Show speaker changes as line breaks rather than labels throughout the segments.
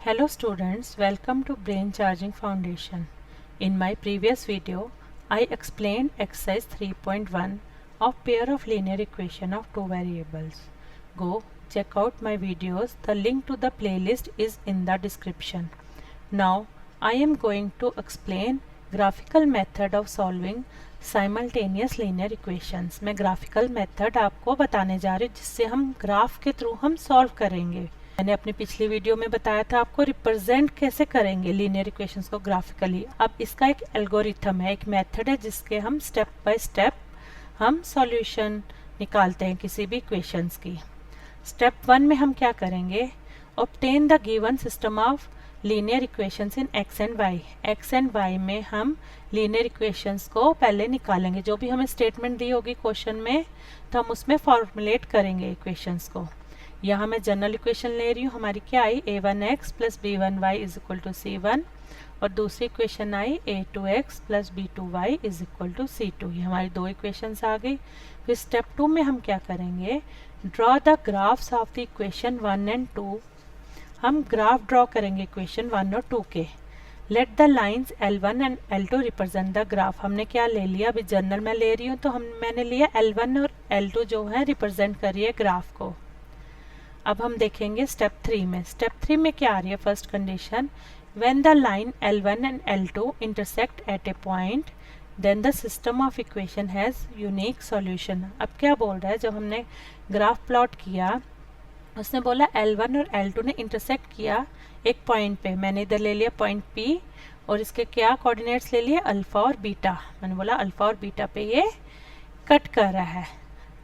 Hello students, welcome to Brain Charging Foundation. In my previous video, I explained exercise 3.1 of pair of linear equation of two variables. Go check out my videos. The link to the playlist is in the description. Now, I am going to explain graphical method of solving simultaneous linear equations. मैं graphical method आपको बताने जा रही हूँ जिससे हम graph के through हम सॉल्व करेंगे. मैंने अपनी पिछली वीडियो में बताया था आपको रिप्रेजेंट कैसे करेंगे लीनियर इक्वेशंस को ग्राफिकली. अब इसका एक एल्गोरिथम है, एक मेथड है जिसके हम स्टेप बाय स्टेप हम सॉल्यूशन निकालते हैं किसी भी इक्वेशंस की. स्टेप 1 में हम क्या करेंगे? Obtain the given system of linear equations in x and y. X and y में हम लीनियर इक्वेशंस को पहले निकालेंगे. जो भी हमें स्टेटमेंट दी होगी क्वेश्चन में तो हम उसमें फॉर्मुलेट करेंगे इक्वेशंस को. यहाँ मैं जनरल इक्वेशन ले रही हूँ. हमारी क्या आई? a1x plus b1y is equal to c1 और दूसरी इक्वेशन आई a2x plus b2y is equal to c2. ये हमारी दो इक्वेशंस आ गई. फिर स्टेप 2 में हम क्या करेंगे? Draw the graphs of the equation 1 and 2. हम ग्राफ ड्रॉ करेंगे इक्वेशन 1 और 2 के. Let the lines L1 and L2 represent the graph. हमने क्या ले लिया? अभी जनरल में ले रही हूँ तो मैंने लिया L1 और L2 जो है रिप्रेजेंट करिए ग्राफ को. अब हम देखेंगे स्टेप 3 में. स्टेप 3 में क्या आ रही है? First condition, when the line L1 and L2 intersect at a point then the system of equation has unique solution. अब क्या बोल रहा है? जब हमने ग्राफ प्लॉट किया उसने बोला L1 और L2 ने इंटरसेक्ट किया एक पॉइंट पे. मैंने इधर ले लिया पॉइंट P और इसके क्या कोऑर्डिनेट्स ले लिए? अल्फा और बीटा. मैंने बोला अल्फा और बीटा पे ये कट कर रहा है.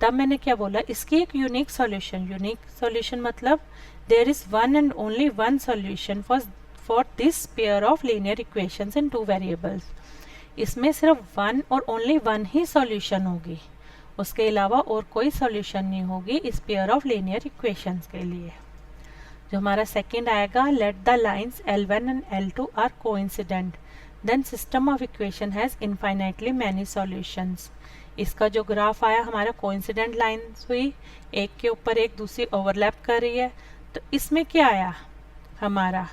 तब मैंने क्या बोला? इसकी एक यूनिक सॉल्यूशन. यूनिक सॉल्यूशन मतलब there is one and only one solution for this pair of linear equations in two variables. इसमें सिर्फ वन और ओनली वन ही सॉल्यूशन होगी, उसके अलावा और कोई सॉल्यूशन नहीं होगी इस पेयर ऑफ लीनियर इक्वेशंस के लिए. जो हमारा सेकंड आएगा, let the lines L1 and L2 are coincident then system of equation has infinitely many solutions. इसका जो ग्राफ आया हमारा कोइंसिडेंट लाइन्स हुई, एक के ऊपर एक दूसरी ओवरलैप कर रही है. तो इसमें क्या आया? हमारा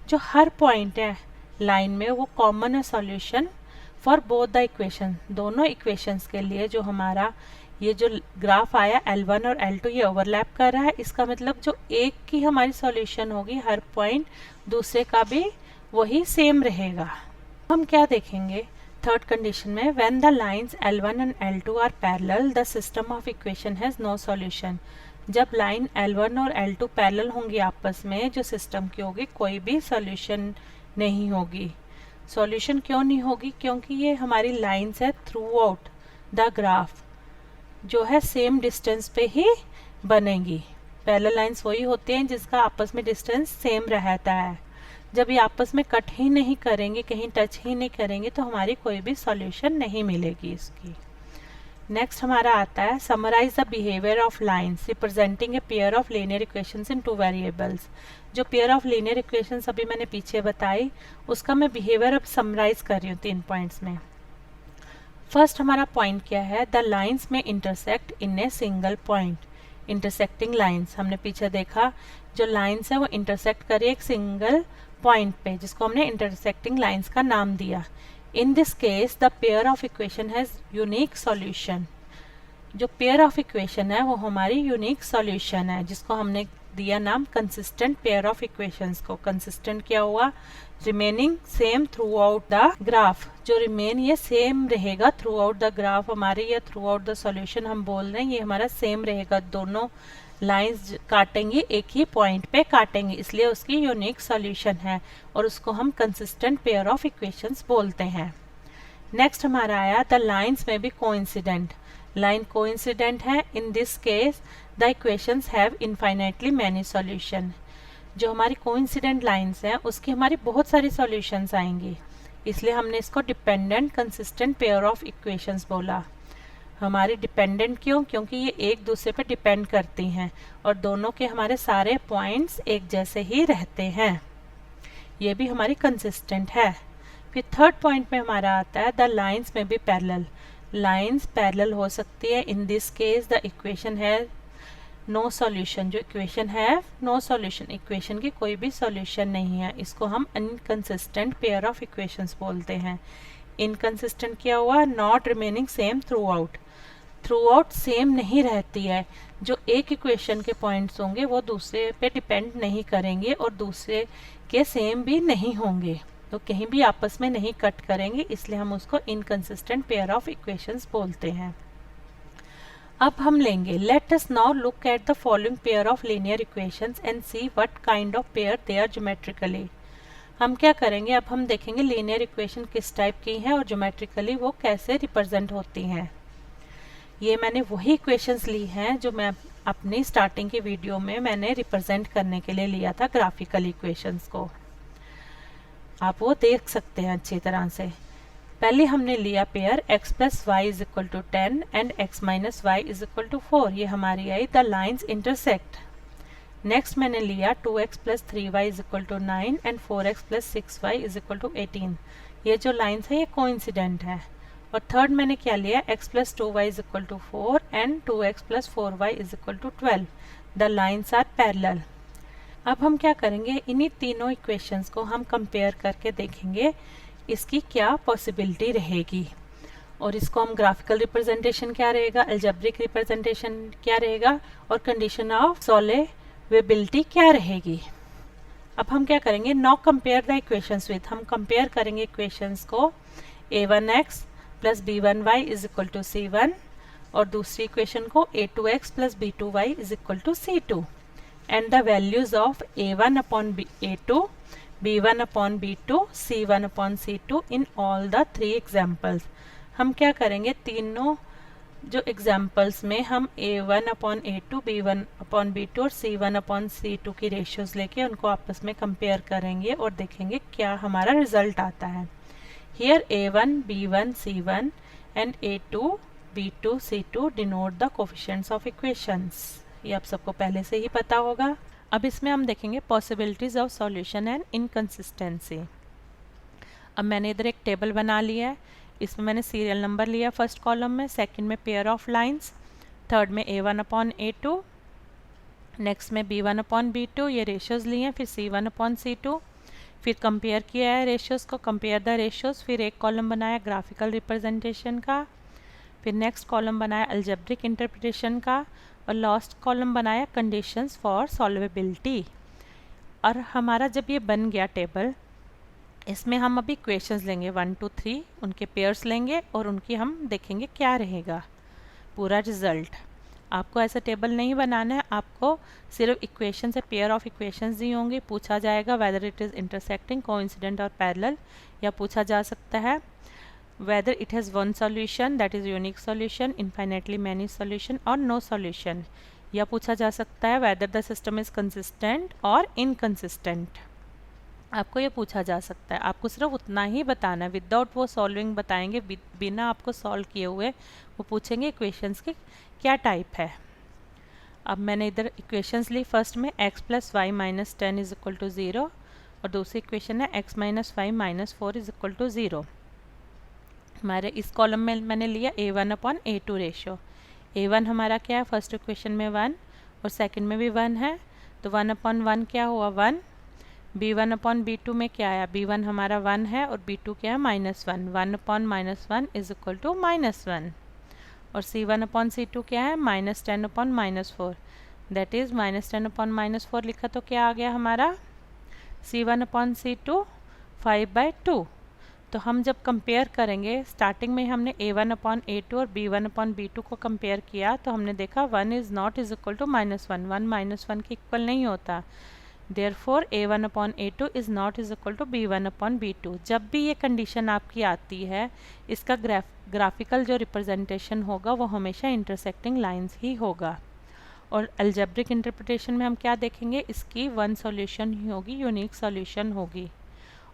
जो हर पॉइंट है लाइन में वो कॉमन है solution for both the equation. दोनों इक्वेशंस के लिए जो हमारा ये जो ग्राफ आया L1 और L2 ये ओवरलैप कर रहा है. इसका मतलब जो एक की हमारी सॉल्यूशन होगी हर पॉइंट दूसरे का भी वही सेम रहेगा. हम क्या देखेंगे थर्ड कंडीशन में? When the lines L1 and L2 are parallel the system of equation has no solution. जब लाइन L1 और L2 पैरेलल होंगी आपस में, जो सिस्टम की होगी कोई भी सॉल्यूशन नहीं होगी. सॉल्यूशन क्यों नहीं होगी? क्योंकि ये हमारी लाइंस है थ्रू आउट द ग्राफ जो है सेम डिस्टेंस पे ही बनेंगी. पैरेलल लाइंस वही होती हैं जिसका आपस में डिस्टेंस सेम रहता है. जब ये आपस में कट ही नहीं करेंगे, कहीं टच ही नहीं करेंगे, तो हमारी कोई भी सॉल्यूशन नहीं मिलेगी इसकी. नेक्स्ट हमारा आता है summarise the behaviour of lines representing a pair of linear equations in two variables. जो पेयर ऑफ लीनियर इक्वेशंस अभी मैंने पीछे बताई उसका मैं बिहेवियर अब समराइज कर रही हूँ 3 पॉइंट्स में. फर्स्ट हमारा पॉइंट क्या है? द लाइंस में intersect in a single point. Intersecting lines हमने पीछे देखा, जो लाइंस है वो इंटरसेक्ट करे एक सिंगल पॉइंट पे जिसको हमने इंटरसेक्टिंग लाइंस का नाम दिया. In this case the pair of equation has unique solution. जो पेयर ऑफ इक्वेशन है वो हमारी यूनिक सॉल्यूशन है जिसको हमने दिया नाम कंसिस्टेंट पेयर ऑफ इक्वेशंस को. कंसिस्टेंट क्या हुआ? Remaining same through out the graph. जो रिमेन ये सेम रहेगा थ्रू आउट द ग्राफ हमारे, या थ्रू आउट द सॉल्यूशन हम बोल रहे हैं, ये हमारा सेम रहेगा. दोनों लाइंस काटेंगे एक ही पॉइंट पे काटेंगे, इसलिए उसकी यूनिक सॉल्यूशन है और उसको हम कंसिस्टेंट पेयर ऑफ इक्वेशंस बोलते हैं. नेक्स्ट हमारा आया द लाइंस में भी कोइंसिडेंट. लाइन कोइंसिडेंट है. In this case the equations have infinitely many solution. जो हमारी कोइंसिडेंट लाइंस हैं उसकी हमारी बहुत सारी सॉल्यूशंस आएंगी, इसलिए हमने इसको dependent consistent pair of equations बोला. हमारी डिपेंडेंट क्यों? क्योंकि ये एक दूसरे पे डिपेंड करती हैं और दोनों के हमारे सारे पॉइंट्स एक जैसे ही रहते हैं. ये भी हमारी कंसिस्टेंट है. फिर थर्ड पॉइंट में हमारा आता है द लाइंस में भी पैरेलल. लाइंस पैरेलल हो सकती है. In this case the equation है नो सॉल्यूशन, जो इक्वेशन है नो सॉल्यूशन, इक्वेशन की कोई भी सॉल्यूशन नहीं है, इसको हम इनकंसिस्टेंट पेयर ऑफ इक्वेशंस बोलते हैं। इनकंसिस्टेंट क्या हुआ? Not remaining same through out same नहीं रहती है। जो एक इक्वेशन के पॉइंट्स होंगे वो दूसरे पे डिपेंड नहीं करेंगे और दूसरे के सेम भी नहीं होंगे, तो कहीं भी आपस में नहीं कट करेंगे, इसलिए हम उसको इनकंसिस्टेंट पेयर ऑफ इक्वेशंस बोलते हैं। अब हम लेंगे, let us now look at the following pair of linear equations and see what kind of pair they are geometrically. हम क्या करेंगे, अब हम देखेंगे लीनियर इक्वेशन किस टाइप की है और ज्योमेट्रिकली वो कैसे रिप्रेजेंट होती हैं। ये मैंने वही इक्वेशंस ली हैं जो मैं अपनी स्टार्टिंग की वीडियो में मैंने रिप्रेजेंट करने के लिए लिया था ग्राफिकल इक्वेशंस को, आप वो देख सकते हैं अच्छी तरह से। पहले हमने लिया pair x plus y is equal to 10 and x minus y is equal to 4, ये हमारी आई द लाइन्स इंटरसेक्ट। नेक्स्ट मैंने लिया 2x plus 3y is equal to 9 and 4x plus 6y is equal to 18, ये जो lines है ये coincident है। और थर्ड मैंने क्या लिया, x plus 2y is equal to 4 and 2x plus 4y is equal to 12, the lines are parallel. अब हम क्या करेंगे, इन्हीं तीनों इक्वेशंस को हम कंपेयर करके देखेंगे इसकी क्या पॉसिबिलिटी रहेगी, और इसको हम ग्राफिकल रिप्रेजेंटेशन क्या रहेगा, अलजेब्रिक रिप्रेजेंटेशन क्या रहेगा, और कंडीशन ऑफ सॉल्वेबिलिटी क्या रहेगी। अब हम क्या करेंगे, now compare the equations with, हम कंपेयर करेंगे इक्वेशंस को a1x plus b1y is equal to c1 और दूसरी इक्वेशन को a2x plus b2y is equal to c2 and the values of a1 upon a2, b1 upon b2, c1 upon c2 in all the 3 examples. हम क्या करेंगे, तीनों जो examples में हम a1 upon a2, b1 upon b2 और c1 upon c2 की ratios लेके उनको आपस में कंपेयर करेंगे और देखेंगे क्या हमारा रिजल्ट आता है। Here a1, b1, c1 and a2, b2, c2 denote the coefficients of equations, ये आप सबको पहले से ही पता होगा। अब इसमें हम देखेंगे possibilities of solution and inconsistency. अब मैंने इधर एक टेबल बना लिया है, इसमें मैंने सीरियल नंबर लिया फर्स्ट कॉलम में, सेकंड में पेयर ऑफ लाइंस, थर्ड में a1 अपॉन a2, नेक्स्ट में b1 अपॉन b2, ये रेशियोज लिए हैं, फिर c1 अपॉन c2, फिर कंपेयर किया है रेशियोज को, कंपेयर द रेशियोज, फिर एक कॉलम बनाया ग्राफिकल रिप्रेजेंटेशन का, फिर नेक्स्ट कॉलम बनाया अलजेब्रिक इंटरप्रिटेशन का, और लास्ट कॉलम बनाया कंडीशंस फॉर सॉल्वेबिलिटी। और हमारा जब ये बन गया टेबल, इसमें हम अभी इक्वेशंस लेंगे 1 2 3, उनके पेयर्स लेंगे और उनकी हम देखेंगे क्या रहेगा पूरा रिजल्ट। आपको ऐसा टेबल नहीं बनाना है, आपको सिर्फ इक्वेशन से पेयर ऑफ इक्वेशंस दी होंगी, पूछा जाएगा whether it is intersecting, coincident और पैरेलल, या पूछा जा सकता है whether it has one solution that is unique solution, infinitely many solution or no solution, या पूछा जा सकता है whether the system is consistent or inconsistent। आपको ये पूछा जा सकता है, आपको सिर्फ उतना ही बताना है, विदाउट वो सॉल्विंग बताएंगे, बिना आपको सॉल्व किए हुए वो पूछेंगे इक्वेशंस के क्या टाइप है। अब मैंने इधर इक्वेशंस ली, फर्स्ट में x plus y minus 10 is equal to 0 और दूसरी इक्वेशन है x minus 5 minus 4 is equal to 0। हमारे इस कॉलम में मैंने लिया a1 upon a2 ratio, a1 हमारा क्या है, फर्स्ट इक्वेशन में 1 और सेकंड में भी 1 है, तो 1 अपॉन 1 क्या हुआ 1, b1 अपॉन b2 में क्या आया, b1 हमारा 1 है और b2 क्या है -1, 1 अपॉन -1 इज इक्वल टू -1, और c1 अपॉन c2 क्या है -10 अपॉन -4, दैट इज़ -10 अपॉन -4 लिखा तो क्या आ गया हमारा c1 अपॉन c2 5/2। तो हम जब कंपेयर करेंगे, स्टार्टिंग में हमने a1 अपॉन a2 और b1 अपॉन b2 को कंपेयर किया तो हमने देखा 1 is not is equal to -1, 1 -1 के इक्वल नहीं होता, therefore a1 upon a2 is not is equal to b1 upon b2। जब भी ये कंडीशन आपकी आती है, इसका ग्राफिकल जो रिप्रेजेंटेशन होगा वो हमेशा इंटरसेक्टिंग लाइन्स ही होगा। और अलजेब्रिक इंटरप्रिटेशन में हम क्या देखेंगे, इसकी वन सॉल्यूशन ही होगी, यूनिक सॉल्यूशन होगी।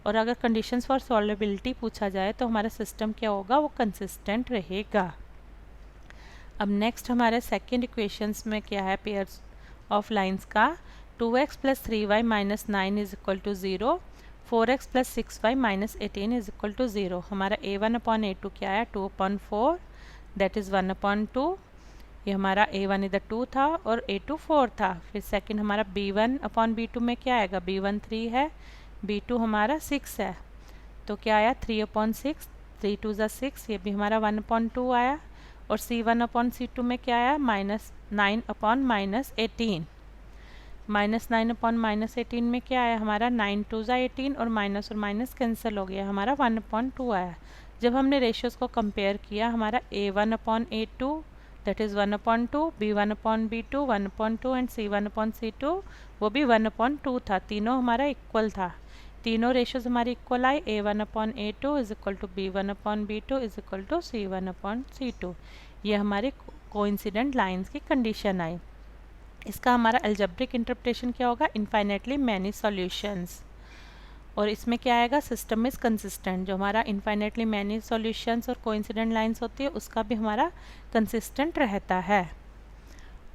और अगर कंडीशंस फॉर सॉल्वेबिलिटी पूछा जाए तो हमारा सिस्टम क्या होगा, वो कंसिस्टेंट रहेगा। अब नेक्स्ट हमारे सेकेंड इक्वेशंस में क्या है पेयर्स ऑफ लाइंस का, 2x plus 3y minus 9 is equal to 0, 4x plus 6y minus 18 is equal to 0। हमारा a1 अपॉन a2 क्या है 2 अपॉन 4, दैट इज़ 1 अपॉन 2, ये हमारा A1 इधर 2 था और A2 4 था। फिर सेकंड हमारा B1 अपॉन B2 में क्या आएगा, B1 3 है, B2 हमारा 6 है, तो क्या आया 3 अपॉन 6, 3 2 ज़ा 6, ये भी हमारा 1 अपॉन 2 आया। और C1 अपॉन C2 में क्या आया, -9 अपॉन -18, -9 अपॉन -18 में क्या आया हमारा 9 2 ज़ा 18 और माइनस कैंसिल हो गया, हमारा 1 अपॉन 2 आया। जब हमने रेशियोज को कंपेयर किया, हमारा A1 upon A2 that is 1 upon 2, B1 upon B2 1 upon 2 and C1 upon C2 वो भी 1 अपॉन 2 था। तीनों हमारा इक्वल था, तीनों रेशियोज हमारी इक्वल आई। A1 upon A2 is equal to B1 upon B2 is equal to C1 upon C2। ये हमारी कोइंसिडेंट लाइंस की कंडीशन आई। इसका हमारा अलजेब्रिक इंटरप्रिटेशन क्या होगा, इनफाइनाइटली मैनी सॉल्यूशंस। और इसमें क्या आएगा, सिस्टम इज कंसिस्टेंट। जो हमारा इनफाइनाइटली मैनी सॉल्यूशंस और कोइंसिडेंट लाइंस होती है उसका भी हमारा कंसिस्टेंट रहता है।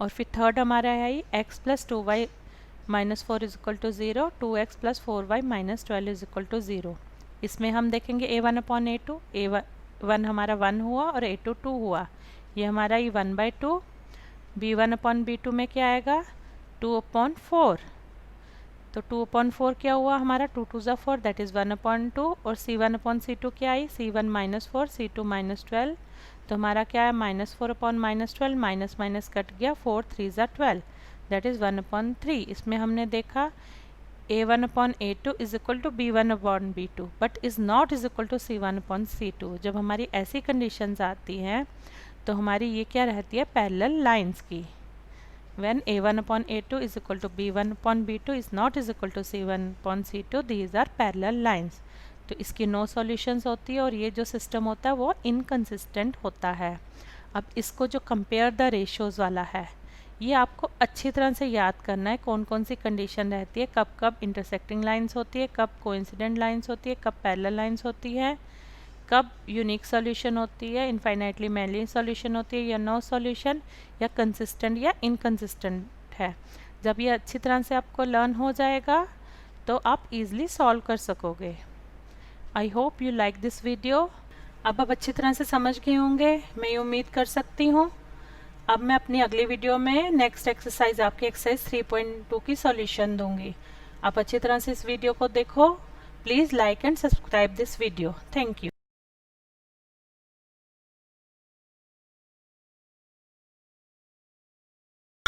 और फिर थर्ड हमारा है x plus 2y minus 4 is equal to 0, 2x plus 4y minus 12 is equal to 0। इसमें हम देखेंगे A1 अपॉन A2, A1 हमारा 1 हुआ और A2 2 हुआ, ये हमारा ये 1/2। B1 अपॉन B2 में क्या आएगा 2 अपॉन 4, तो 2 अपॉन 4 क्या हुआ हमारा 2 2 ज़ा 4 दैट इज़ 1 अपॉन 2। और C1 अपॉन C2 क्या आई, C1 माइनस 4 C2 माइनस 12, तो हमारा क्या है -4 अपॉन -12, माइनस माइनस कट गया, 4 3 ज़ा 12 दैट इज़ 1 अपॉन 3। इसमें हमने देखा A1 upon A2 is equal to B1 upon B2 but is not is equal to C1 upon C2। जब हमारी ऐसी कंडीशंस आती हैं तो हमारी ये क्या रहती है, पैरेलल लाइंस की। When A1 upon A2 is equal to B1 upon B2 is not is equal to C1 upon C2, these are parallel lines। तो इसकी नो सॉल्यूशंस होती है और ये जो सिस्टम होता है वो इनकंसिस्टेंट होता है। अब इसको जो कंपेयर द रेशियोज वाला है ये आपको अच्छी तरह से याद करना है, कौन कौन सी कंडीशन रहती है, कब कब इंटरसेक्टिंग लाइंस होती है, कब कोइंसिडेंट लाइंस होती है, कब पैरेलल लाइंस होती है, कब यूनिक सॉल्यूशन होती है, इनफाइनाइटली मैनी सॉल्यूशन होती है या नो सॉल्यूशन, या कंसिस्टेंट या इनकंसिस्टेंट है। जब ये अच्छी तरह से आपको लर्न हो जाएगा तो आप इजीली सॉल्व कर सकोगे। I hope you like this video. अब आप अच्छी तरह से समझ गए होंगे, मैं ये उम्मीद कर सकती हूँ। अब मैं अपनी अगली वीडियो में नेक्स्ट एक्सरसाइज आपकी एक्सरसाइज 3.2 की सॉल्यूशन दूंगी। आप अच्छी तरह से इस वीडियो को देखो। Please like and subscribe this video. Thank you.